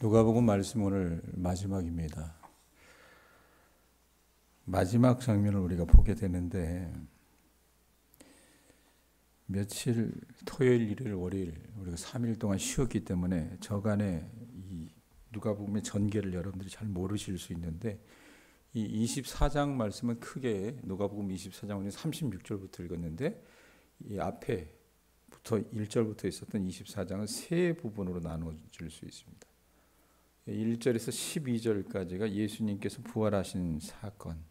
누가복음 말씀 오늘 마지막입니다. 마지막 장면을 우리가 보게 되는데 며칠 토요일, 일요일, 월요일 우리가 3일 동안 쉬었기 때문에 저간에 이 누가복음의 전개를 여러분들이 잘 모르실 수 있는데 이 24장 말씀은 크게 누가복음 24장 우리는 36절부터 읽었는데 이 앞에부터 1절부터 있었던 24장은 세 부분으로 나눠질 수 있습니다. 1절에서 12절까지가 예수님께서 부활하신 사건,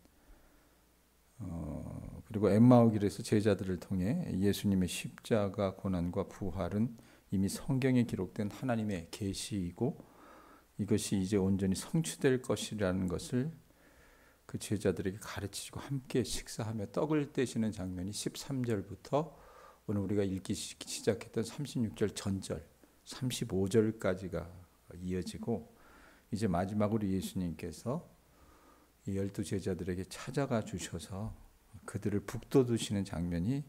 그리고 엠마오 길에서 제자들을 통해 예수님의 십자가 고난과 부활은 이미 성경에 기록된 하나님의 계시이고 이것이 이제 온전히 성취될 것이라는 것을 그 제자들에게 가르치시고 함께 식사하며 떡을 떼시는 장면이 13절부터 오늘 우리가 읽기 시작했던 36절 전절 35절까지가 이어지고 이제 마지막으로 예수님께서 이 12 제자들에게 찾아가 주셔서 그들을 북돋우시는 장면이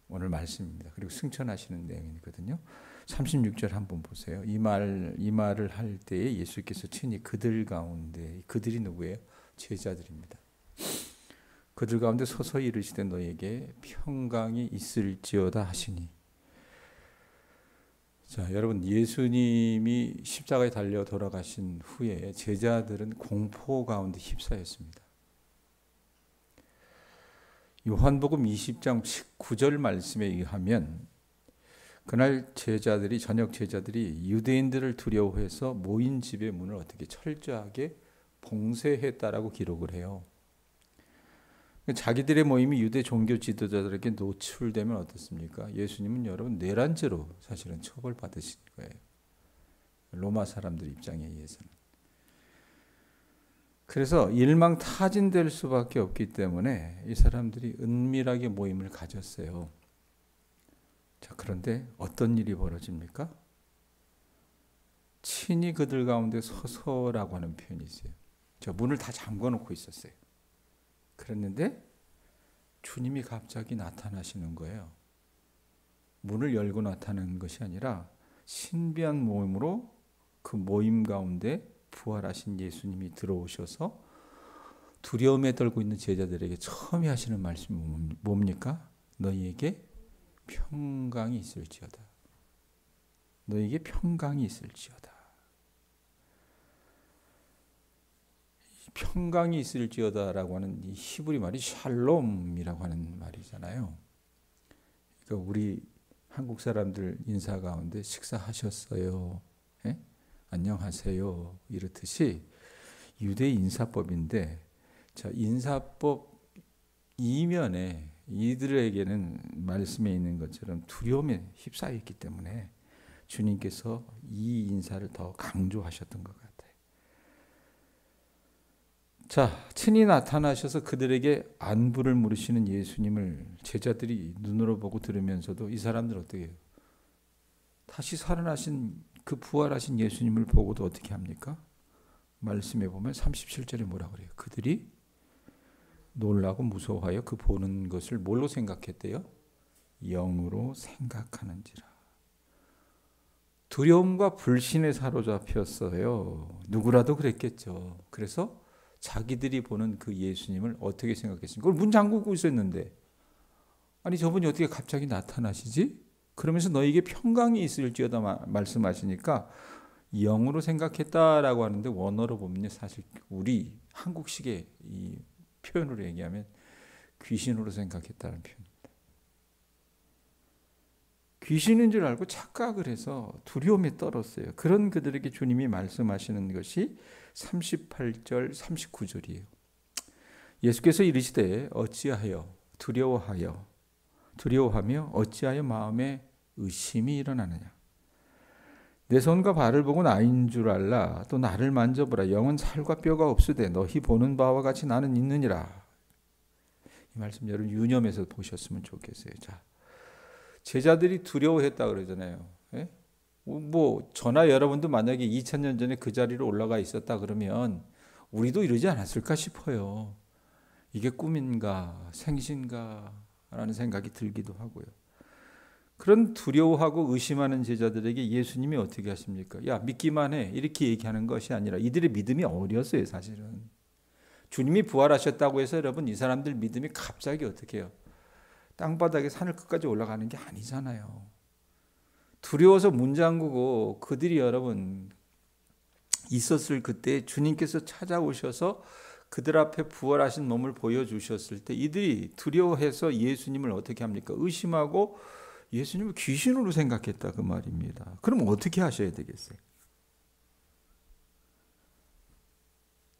오늘 말씀입니다. 그리고 승천하시는 내용이거든요. 36절 한번 보세요. 이 말을 할 때에 예수께서 친히 그들 가운데, 그들이 누구예요? 제자들입니다. 그들 가운데 서서 이르시되 너에게 평강이 있을지어다 하시니. 자, 여러분, 예수님이 십자가에 달려 돌아가신 후에 제자들은 공포 가운데 휩싸였습니다. 요한복음 20장 19절 말씀에 의하면 그날 저녁 제자들이 유대인들을 두려워해서 모인 집의 문을 어떻게 철저하게 봉쇄했다라고 기록을 해요. 자기들의 모임이 유대 종교 지도자들에게 노출되면 어떻습니까? 예수님은 여러분 내란죄로 사실은 처벌받으신 거예요. 로마 사람들 입장에 의해서는. 그래서 일망타진될 수밖에 없기 때문에 이 사람들이 은밀하게 모임을 가졌어요. 자, 그런데 어떤 일이 벌어집니까? 친히 그들 가운데 서서라고 하는 표현이 있어요. 저 문을 다 잠궈 놓고 있었어요. 그랬는데 주님이 갑자기 나타나시는 거예요. 문을 열고 나타나는 것이 아니라 신비한 모임으로 그 모임 가운데 부활하신 예수님이 들어오셔서 두려움에 떨고 있는 제자들에게 처음에 하시는 말씀이 뭡니까? 너희에게 평강이 있을지어다. 너희에게 평강이 있을지어다. 평강이 있을지어다라고 하는 이 히브리 말이 샬롬이라고 하는 말이잖아요. 그러니까 우리 한국 사람들 인사 가운데 식사하셨어요? 예? 안녕하세요. 이렇듯이 유대 인사법인데, 자, 인사법 이면에 이들에게는 말씀에 있는 것처럼 두려움에 휩싸여 있기 때문에 주님께서 이 인사를 더 강조하셨던 것 같아요. 자, 친히 나타나셔서 그들에게 안부를 물으시는 예수님을 제자들이 눈으로 보고 들으면서도 이 사람들 어떻게 해요? 다시 살아나신 그 부활하신 예수님을 보고도 어떻게 합니까? 말씀에 보면 37절에 뭐라 그래요? 그들이 놀라고 무서워하여 그 보는 것을 뭘로 생각했대요? 영으로 생각하는지라. 두려움과 불신에 사로잡혔어요. 누구라도 그랬겠죠. 그래서 자기들이 보는 그 예수님을 어떻게 생각했습니까? 그걸 문 잠그고 있었는데 아니 저분이 어떻게 갑자기 나타나시지? 그러면서 너에게 평강이 있을지어다 말씀하시니까 영으로 생각했다라고 하는데 원어로 보면 사실 우리 한국식의 이 표현으로 얘기하면 귀신으로 생각했다는 표현입니다. 귀신인 줄 알고 착각을 해서 두려움에 떨었어요. 그런 그들에게 주님이 말씀하시는 것이 38절, 39절이에요. 예수께서 이르시되 어찌하여 두려워하며 어찌하여 마음에 의심이 일어나느냐. 내 손과 발을 보고 나인 줄 알라. 또 나를 만져보라. 영은 살과 뼈가 없으되 너희 보는 바와 같이 나는 있느니라. 이 말씀 여러분 유념해서 보셨으면 좋겠어요. 자, 제자들이 두려워했다 그러잖아요. 예? 뭐 저나 여러분도 만약에 2000년 전에 그 자리로 올라가 있었다 그러면 우리도 이러지 않았을까 싶어요. 이게 꿈인가 생신가 라는 생각이 들기도 하고요. 그런 두려워하고 의심하는 제자들에게 예수님이 어떻게 하십니까? 야, 믿기만 해. 이렇게 얘기하는 것이 아니라 이들의 믿음이 어렸어요, 사실은. 주님이 부활하셨다고 해서 여러분 이 사람들 믿음이 갑자기 어떻게 해요? 땅바닥에 산을 끝까지 올라가는 게 아니잖아요. 두려워서 문 잠그고 그들이 여러분 있었을 그때 주님께서 찾아오셔서 그들 앞에 부활하신 몸을 보여주셨을 때 이들이 두려워해서 예수님을 어떻게 합니까? 의심하고 예수님을 귀신으로 생각했다 그 말입니다. 그럼 어떻게 하셔야 되겠어요?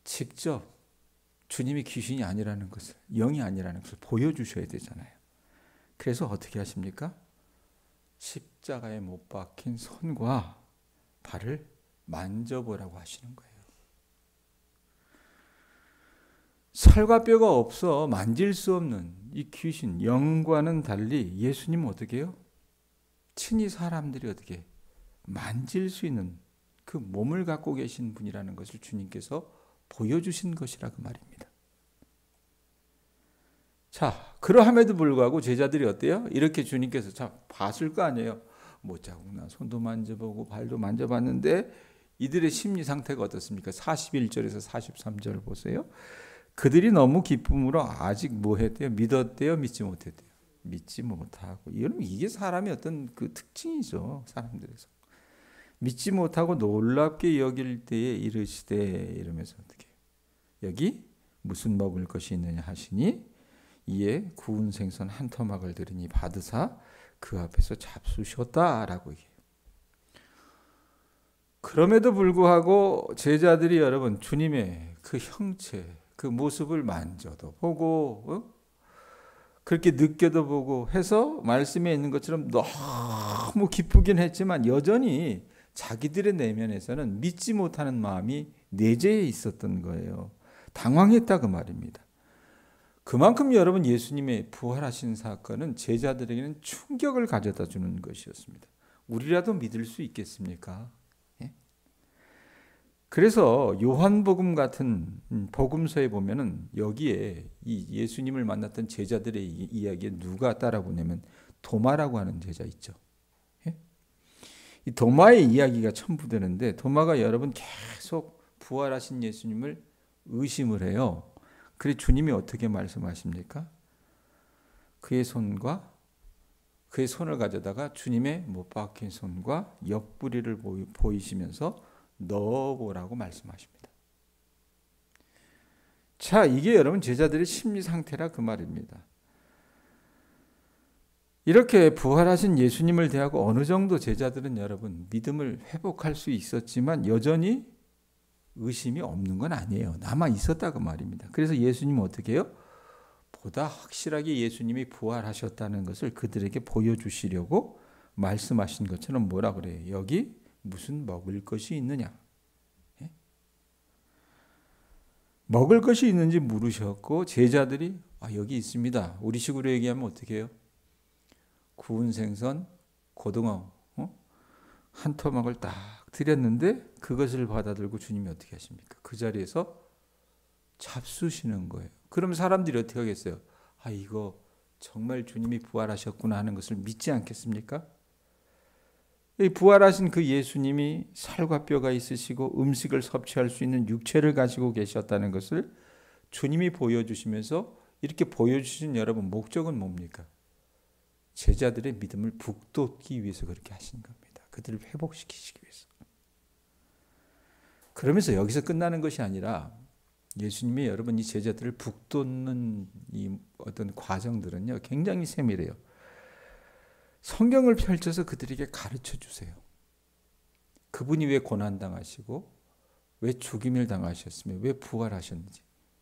직접 주님이 귀신이 아니라는 것을, 영이 아니라는 것을 보여주셔야 되잖아요. 그래서 어떻게 하십니까? 십자가에 못 박힌 손과 발을 만져보라고 하시는 거예요. 살과 뼈가 없어 만질 수 없는 이 귀신, 영과는 달리 예수님은 어떻게 해요? 친히 사람들이 어떻게 만질 수 있는 그 몸을 갖고 계신 분이라는 것을 주님께서 보여주신 것이라 그 말입니다. 자, 그러함에도 불구하고 제자들이 어때요? 이렇게 주님께서 자, 봤을 거 아니에요. 못 자국나 손도 만져보고 발도 만져봤는데 이들의 심리 상태가 어떻습니까? 41절에서 43절을 보세요. 그들이 너무 기쁨으로 아직 뭐 했대요? 믿었대요? 믿지 못했대요? 믿지 못하고. 이게 사람의 어떤 그 특징이죠. 사람들에서. 믿지 못하고 놀랍게 여길 때에 이르시되 이러면서 어떻게 여기 무슨 먹을 것이 있느냐 하시니 이에 구운 생선 한 토막을 들으니 받으사 그 앞에서 잡수셨다라고 얘기해요. 그럼에도 불구하고 제자들이 여러분 주님의 그 형체, 그 모습을 만져도 보고 그렇게 느껴도 보고 해서 말씀에 있는 것처럼 너무 기쁘긴 했지만 여전히 자기들의 내면에서는 믿지 못하는 마음이 내재해 있었던 거예요. 당황했다 그 말입니다. 그만큼 여러분 예수님의 부활하신 사건은 제자들에게는 충격을 가져다 주는 것이었습니다. 우리라도 믿을 수 있겠습니까? 예? 그래서 요한복음 같은 복음서에 보면은 여기에 이 예수님을 만났던 제자들의 이야기에 누가 따라보냐면 도마라고 하는 제자 있죠. 예? 이 도마의 이야기가 첨부되는데 도마가 여러분 계속 부활하신 예수님을 의심을 해요. 그래 주님이 어떻게 말씀하십니까? 그의 손을 가져다가 주님의 못 박힌 손과 옆구리를 보이시면서 넣어보라고 말씀하십니다. 자, 이게 여러분 제자들의 심리 상태라 그 말입니다. 이렇게 부활하신 예수님을 대하고 어느 정도 제자들은 여러분 믿음을 회복할 수 있었지만 여전히 의심이 없는 건 아니에요. 남아 있었다고 말입니다. 그래서 예수님은 어떻게 해요? 보다 확실하게 예수님이 부활하셨다는 것을 그들에게 보여주시려고 말씀하신 것처럼 뭐라 그래요? 여기 무슨 먹을 것이 있느냐? 예? 먹을 것이 있는지 물으셨고 제자들이 여기 있습니다. 우리식으로 얘기하면 어떻게 해요? 구운 생선, 고등어 한 토막을 딱 드렸는데 그것을 받아들고 주님이 어떻게 하십니까? 그 자리에서 잡수시는 거예요. 그럼 사람들이 어떻게 하겠어요? 이거 정말 주님이 부활하셨구나 하는 것을 믿지 않겠습니까? 이 부활하신 그 예수님이 살과 뼈가 있으시고 음식을 섭취할 수 있는 육체를 가지고 계셨다는 것을 주님이 보여주시면서 이렇게 보여주신 여러분 목적은 뭡니까? 제자들의 믿음을 북돋기 위해서 그렇게 하신 겁니다. 그들을 회복시키시기 위해서. 그러면서 여기서 끝나는 것이 아니라 예수님이 여러분 이 제자들을 북돋는 이 어떤 과정들은요 굉장히 세밀해요. 성경을 펼쳐서 그들에게 가르쳐 주세요. 그분이 왜 고난당하시고 왜 죽임을 당하셨으며 왜 부활하셨는지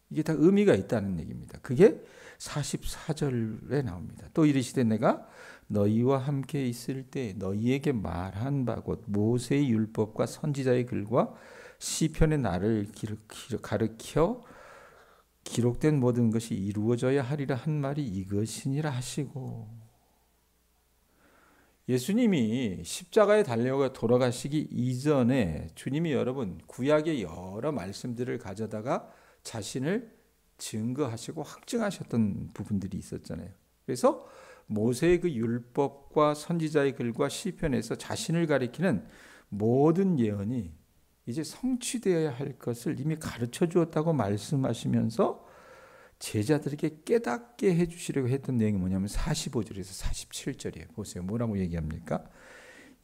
이게 다 의미가 있다는 얘기입니다. 그게 44절에 나옵니다. 또 이르시되 내가 너희와 함께 있을 때 너희에게 말한 바 곧 모세의 율법과 선지자의 글과 시편의 나를 가르쳐 기록된 모든 것이 이루어져야 하리라 한 말이 이것이니라 하시고 예수님이 십자가에 달려가 돌아가시기 이전에 주님이 여러분 구약의 여러 말씀들을 가져다가 자신을 증거하시고 확증하셨던 부분들이 있었잖아요. 그래서 모세의 그 율법과 선지자의 글과 시편에서 자신을 가리키는 모든 예언이 이제 성취되어야 할 것을 이미 가르쳐 주었다고 말씀하시면서 제자들에게 깨닫게 해주시려고 했던 내용이 뭐냐면 45절에서 47절이에요. 보세요. 뭐라고 얘기합니까?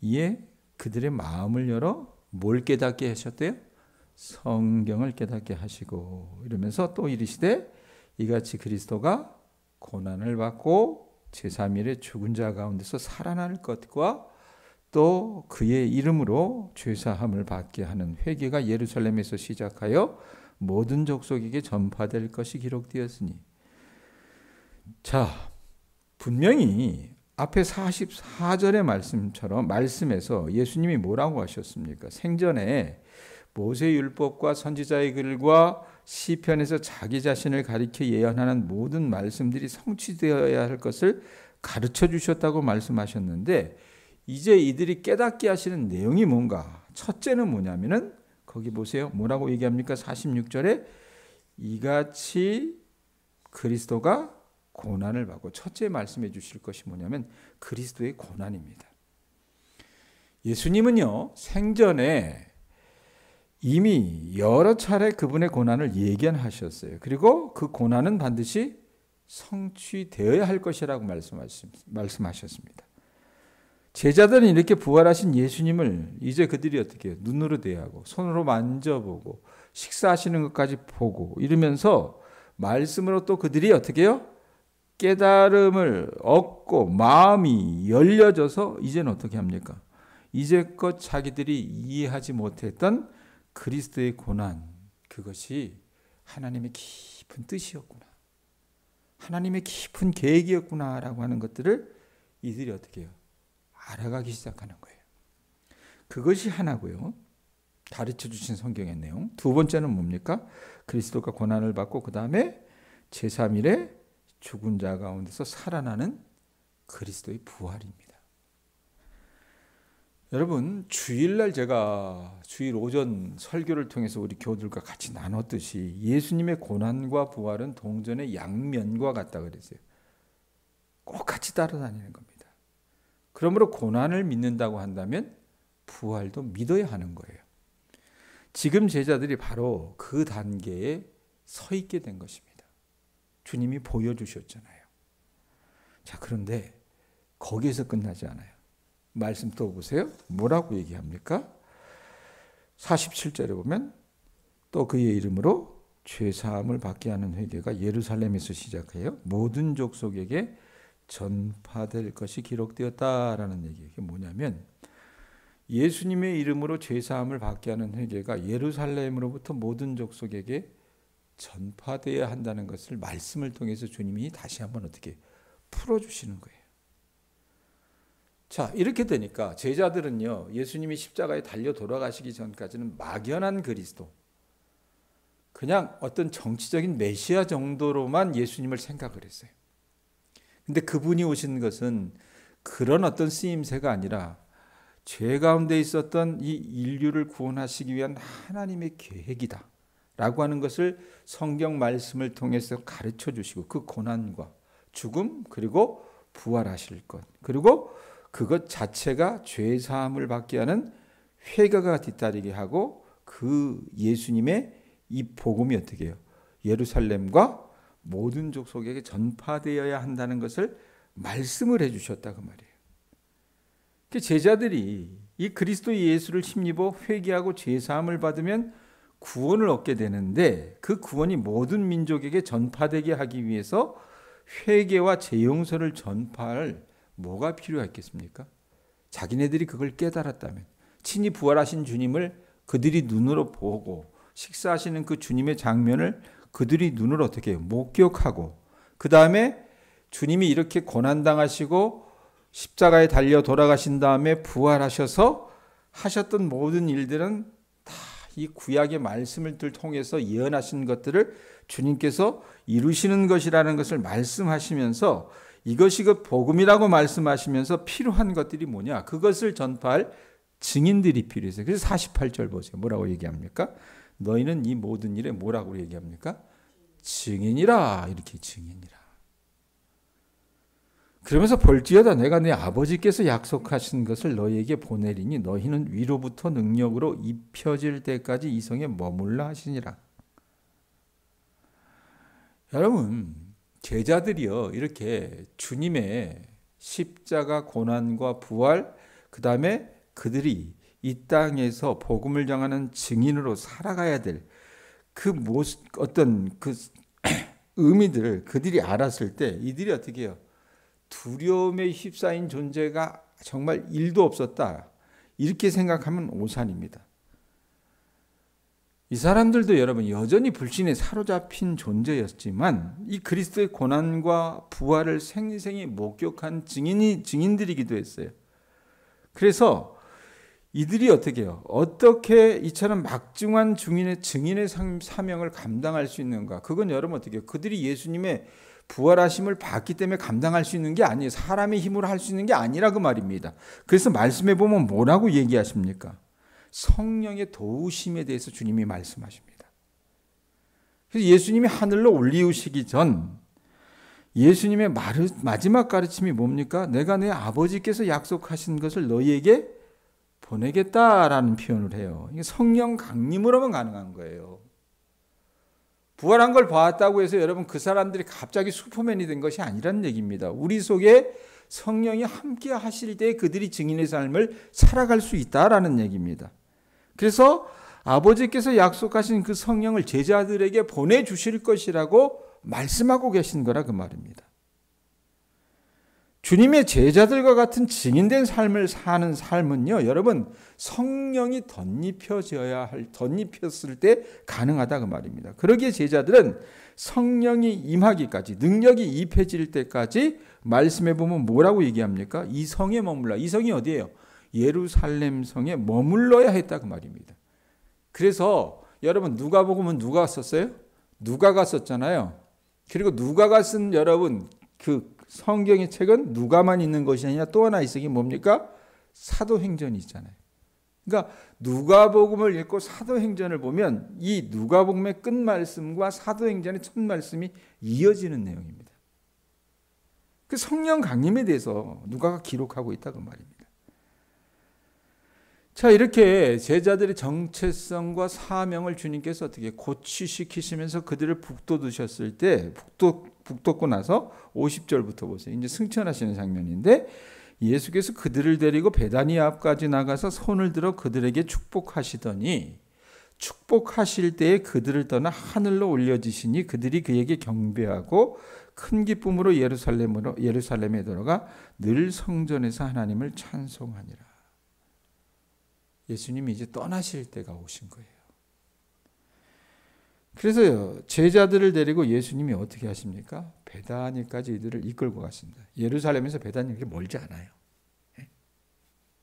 이에 그들의 마음을 열어 뭘 깨닫게 하셨대요? 성경을 깨닫게 하시고, 이러면서 또 이르시되 이같이 그리스도가 고난을 받고 제3일에 죽은 자 가운데서 살아날 것과 또 그의 이름으로 죄사함을 받게 하는 회개가 예루살렘에서 시작하여 모든 족속에게 전파될 것이 기록되었으니. 자, 분명히 앞에 44절의 말씀에서 예수님이 뭐라고 하셨습니까? 생전에 모세 율법과 선지자의 글과 시편에서 자기 자신을 가리켜 예언하는 모든 말씀들이 성취되어야 할 것을 가르쳐 주셨다고 말씀하셨는데, 이제 이들이 깨닫게 하시는 내용이 뭔가? 첫째는 뭐냐면은 거기 보세요. 뭐라고 얘기합니까? 46절에 이같이 그리스도가 고난을 받고, 첫째 말씀해 주실 것이 뭐냐면 그리스도의 고난입니다. 예수님은요, 생전에 이미 여러 차례 그분의 고난을 예견하셨어요. 그리고 그 고난은 반드시 성취되어야 할 것이라고 말씀하셨습니다. 제자들은 이렇게 부활하신 예수님을 이제 그들이 어떻게 해요? 눈으로 대하고 손으로 만져보고 식사하시는 것까지 보고 이러면서 말씀으로 또 그들이 어떻게 해요? 깨달음을 얻고 마음이 열려져서 이제는 어떻게 합니까? 이제껏 자기들이 이해하지 못했던 그리스도의 고난, 그것이 하나님의 깊은 뜻이었구나, 하나님의 깊은 계획이었구나라고 하는 것들을 이들이 어떻게 해요? 알아가기 시작하는 거예요. 그것이 하나고요. 가르쳐 주신 성경의 내용. 두 번째는 뭡니까? 그리스도가 고난을 받고 그 다음에 제3일에 죽은 자 가운데서 살아나는 그리스도의 부활입니다. 여러분, 주일날 제가 주일 오전 설교를 통해서 우리 교우들과 같이 나눴듯이 예수님의 고난과 부활은 동전의 양면과 같다 그랬어요. 꼭 같이 따라다니는 겁니다. 그러므로 고난을 믿는다고 한다면 부활도 믿어야 하는 거예요. 지금 제자들이 바로 그 단계에 서 있게 된 것입니다. 주님이 보여주셨잖아요. 자, 그런데 거기에서 끝나지 않아요. 말씀 또 보세요. 뭐라고 얘기합니까? 47절에 보면 또 그의 이름으로 죄사함을 받게 하는 회개가 예루살렘에서 시작해요. 모든 족속에게 전파될 것이 기록되었다라는 얘기예요. 이게 뭐냐면 예수님의 이름으로 죄사함을 받게 하는 회개가 예루살렘으로부터 모든 족속에게 전파되어야 한다는 것을 말씀을 통해서 주님이 다시 한번 어떻게 풀어주시는 거예요. 자, 이렇게 되니까 제자들은요, 예수님이 십자가에 달려 돌아가시기 전까지는 막연한 그리스도, 그냥 어떤 정치적인 메시아 정도로만 예수님을 생각을 했어요. 근데 그분이 오신 것은 그런 어떤 쓰임새가 아니라 죄 가운데 있었던 이 인류를 구원하시기 위한 하나님의 계획이다 라고 하는 것을 성경 말씀을 통해서 가르쳐 주시고, 그 고난과 죽음 그리고 부활하실 것, 그리고 그것 자체가 죄 사함을 받게 하는 회개가 뒤따르게 하고, 그 예수님의 이 복음이 어떻게 해요? 예루살렘과 모든 족속에게 전파되어야 한다는 것을 말씀을 해주셨다고 말이에요. 제자들이 이 그리스도 예수를 힘입어 회개하고 죄사함을 받으면 구원을 얻게 되는데, 그 구원이 모든 민족에게 전파되게 하기 위해서 회개와 죄용서를 전파할 뭐가 필요했겠습니까? 자기네들이 그걸 깨달았다면, 친히 부활하신 주님을 그들이 눈으로 보고 식사하시는 그 주님의 장면을 그들이 눈으로 어떻게 해요? 목격하고, 그 다음에 주님이 이렇게 고난당하시고 십자가에 달려 돌아가신 다음에 부활하셔서 하셨던 모든 일들은 다 이 구약의 말씀을 통해서 예언하신 것들을 주님께서 이루시는 것이라는 것을 말씀하시면서, 이것이 그 복음이라고 말씀하시면서 필요한 것들이 뭐냐? 그것을 전파할 증인들이 필요했어요. 그래서 48절 보세요. 뭐라고 얘기합니까? 너희는 이 모든 일에 뭐라고 얘기합니까? 증인이라. 이렇게 증인이라. 그러면서 볼지어다 내가 네 아버지께서 약속하신 것을 너희에게 보내리니 너희는 위로부터 능력으로 입혀질 때까지 이 성에 머물라 하시니라. 여러분, 제자들이요, 이렇게 주님의 십자가 고난과 부활, 그 다음에 그들이 이 땅에서 복음을 전하는 증인으로 살아가야 될 그 모습, 어떤 그 의미들을 그들이 알았을 때 이들이 어떻게 해요? 두려움에 휩싸인 존재가 정말 일도 없었다. 이렇게 생각하면 오산입니다. 이 사람들도 여러분 여전히 불신에 사로잡힌 존재였지만 이 그리스도의 고난과 부활을 생생히 목격한 증인들이기도 했어요. 그래서 이들이 어떻게 해요? 어떻게 이처럼 막중한 증인의 사명을 감당할 수 있는가? 그건 여러분 어떻게 해요? 그들이 예수님의 부활하심을 받기 때문에 감당할 수 있는 게 아니에요. 사람의 힘으로 할 수 있는 게 아니라 그 말입니다. 그래서 말씀해 보면 뭐라고 얘기하십니까? 성령의 도우심에 대해서 주님이 말씀하십니다. 그래서 예수님이 하늘로 올리우시기 전 예수님의 마지막 가르침이 뭡니까? 내가 내 아버지께서 약속하신 것을 너희에게 보내겠다라는 표현을 해요. 이게 성령 강림으로만 가능한 거예요. 부활한 걸 봤다고 해서 여러분 그 사람들이 갑자기 슈퍼맨이 된 것이 아니란 얘기입니다. 우리 속에 성령이 함께 하실 때 그들이 증인의 삶을 살아갈 수 있다라는 얘기입니다. 그래서 아버지께서 약속하신 그 성령을 제자들에게 보내주실 것이라고 말씀하고 계신 거라 그 말입니다. 주님의 제자들과 같은 증인된 삶을 사는 삶은요, 여러분 성령이 덧입혔을 때 가능하다 그 말입니다. 그러기에 제자들은 성령이 임하기까지, 능력이 입혀질 때까지 말씀해 보면 뭐라고 얘기합니까? 이 성에 머물라. 이 성이 어디예요? 예루살렘 성에 머물러야 했다 그 말입니다. 그래서 여러분 누가복음은 누가 썼어요? 누가가 썼잖아요. 그리고 누가가 쓴 여러분 그 성경의 책은 누가만 있는 것이 아니라 또 하나 있으니 뭡니까? 사도행전이 있잖아요. 그러니까 누가복음을 읽고 사도행전을 보면 이 누가복음의 끝 말씀과 사도행전의 첫 말씀이 이어지는 내용입니다. 그 성령 강림에 대해서 누가가 기록하고 있다 그 말입니다. 자, 이렇게 제자들의 정체성과 사명을 주님께서 어떻게 고취시키시면서 그들을 북돋으셨을 때 북돋고 나서 50절부터 보세요. 이제 승천하시는 장면인데 예수께서 그들을 데리고 베다니아 앞까지 나가서 손을 들어 그들에게 축복하시더니 축복하실 때에 그들을 떠나 하늘로 올려지시니 그들이 그에게 경배하고 큰 기쁨으로 예루살렘에 들어가 늘 성전에서 하나님을 찬송하니라. 예수님이 이제 떠나실 때가 오신 거예요. 그래서요, 제자들을 데리고 예수님이 어떻게 하십니까? 베다니까지 이들을 이끌고 갔습니다. 예루살렘에서 베다니 그렇게 멀지 않아요.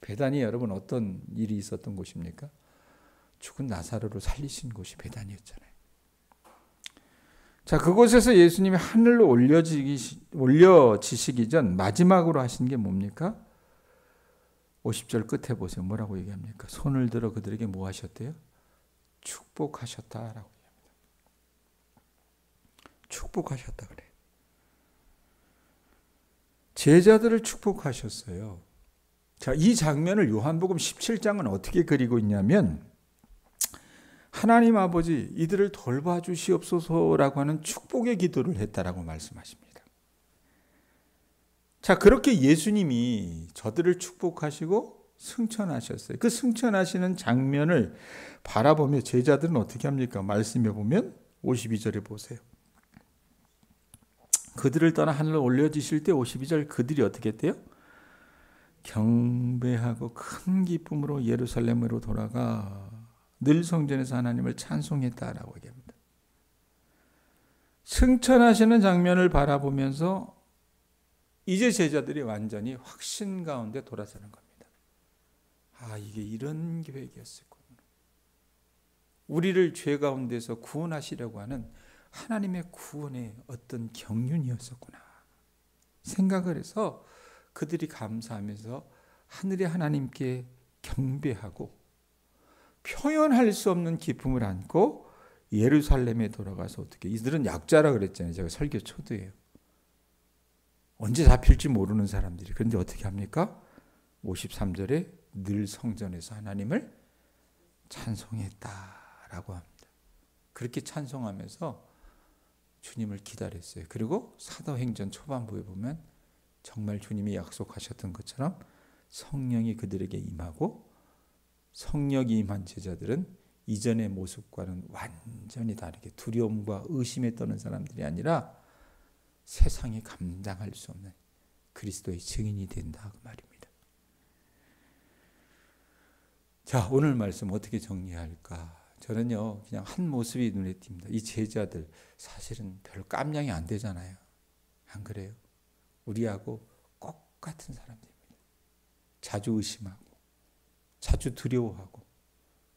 베다니 여러분 어떤 일이 있었던 곳입니까? 죽은 나사로를 살리신 곳이 베다니였잖아요. 자, 그곳에서 예수님이 하늘로 올려지시기 전 마지막으로 하신 게 뭡니까? 50절 끝에 보세요. 뭐라고 얘기합니까? 손을 들어 그들에게 뭐 하셨대요? 축복하셨다라고 얘기합니다. 축복하셨다 그래요. 제자들을 축복하셨어요. 자, 이 장면을 요한복음 17장은 어떻게 그리고 있냐면 하나님 아버지 이들을 돌봐주시옵소서라고 하는 축복의 기도를 했다라고 말씀하십니다. 자, 그렇게 예수님이 저들을 축복하시고 승천하셨어요. 그 승천하시는 장면을 바라보며 제자들은 어떻게 합니까? 말씀해 보면 52절에 보세요. 그들을 떠나 하늘로 올려지실 때 52절 그들이 어떻게 했대요? 경배하고 큰 기쁨으로 예루살렘으로 돌아가 늘 성전에서 하나님을 찬송했다라고 얘기합니다. 승천하시는 장면을 바라보면서 이제 제자들이 완전히 확신 가운데 돌아서는 겁니다. 아, 이게 이런 계획이었었구나. 우리를 죄 가운데서 구원하시려고 하는 하나님의 구원의 어떤 경륜이었었구나 생각을 해서 그들이 감사하면서 하늘의 하나님께 경배하고 표현할 수 없는 기쁨을 안고 예루살렘에 돌아가서 어떻게 이들은 약자라 그랬잖아요. 제가 설교 초두예요. 언제 잡힐지 모르는 사람들이. 그런데 어떻게 합니까? 53절에 늘 성전에서 하나님을 찬송했다라고 합니다. 그렇게 찬송하면서 주님을 기다렸어요. 그리고 사도행전 초반부에 보면 정말 주님이 약속하셨던 것처럼 성령이 그들에게 임하고, 성령이 임한 제자들은 이전의 모습과는 완전히 다르게 두려움과 의심에 떠는 사람들이 아니라 세상이 감당할 수 없는 그리스도의 증인이 된다 그 말입니다. 자, 오늘 말씀 어떻게 정리할까? 저는요, 그냥 한 모습이 눈에 띕니다. 이 제자들 사실은 별 깜냥이 안 되잖아요. 안 그래요? 우리하고 똑같은 사람들입니다. 자주 의심하고, 자주 두려워하고,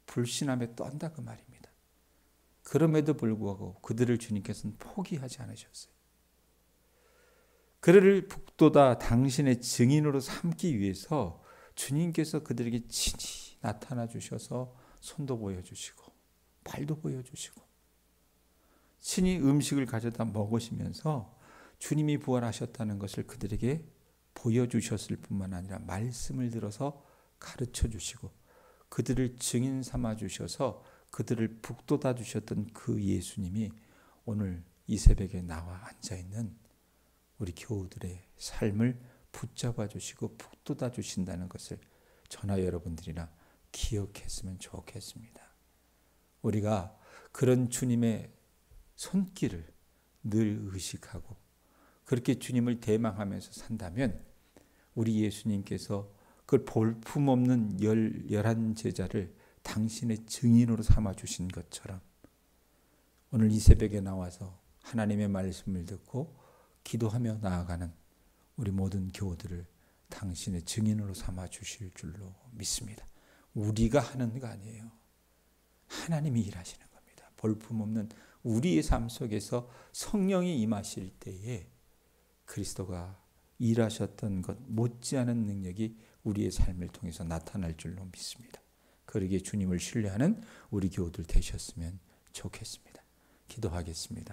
불신함에 떤다 그 말입니다. 그럼에도 불구하고 그들을 주님께서는 포기하지 않으셨어요. 그들을 북돋아 당신의 증인으로 삼기 위해서 주님께서 그들에게 친히 나타나 주셔서 손도 보여주시고 발도 보여주시고 친히 음식을 가져다 먹으시면서 주님이 부활하셨다는 것을 그들에게 보여주셨을 뿐만 아니라 말씀을 들어서 가르쳐 주시고 그들을 증인 삼아 주셔서 그들을 북돋아 주셨던 그 예수님이 오늘 이 새벽에 나와 앉아있는 우리 교우들의 삶을 붙잡아 주시고 북돋아 주신다는 것을 저나 여러분들이나 기억했으면 좋겠습니다. 우리가 그런 주님의 손길을 늘 의식하고 그렇게 주님을 대망하면서 산다면 우리 예수님께서 그 볼품없는 11 제자를 당신의 증인으로 삼아주신 것처럼 오늘 이 새벽에 나와서 하나님의 말씀을 듣고 기도하며 나아가는 우리 모든 교우들을 당신의 증인으로 삼아주실 줄로 믿습니다. 우리가 하는 거 아니에요. 하나님이 일하시는 겁니다. 볼품없는 우리의 삶 속에서 성령이 임하실 때에 그리스도가 일하셨던 것 못지않은 능력이 우리의 삶을 통해서 나타날 줄로 믿습니다. 그러기에 주님을 신뢰하는 우리 교우들 되셨으면 좋겠습니다. 기도하겠습니다.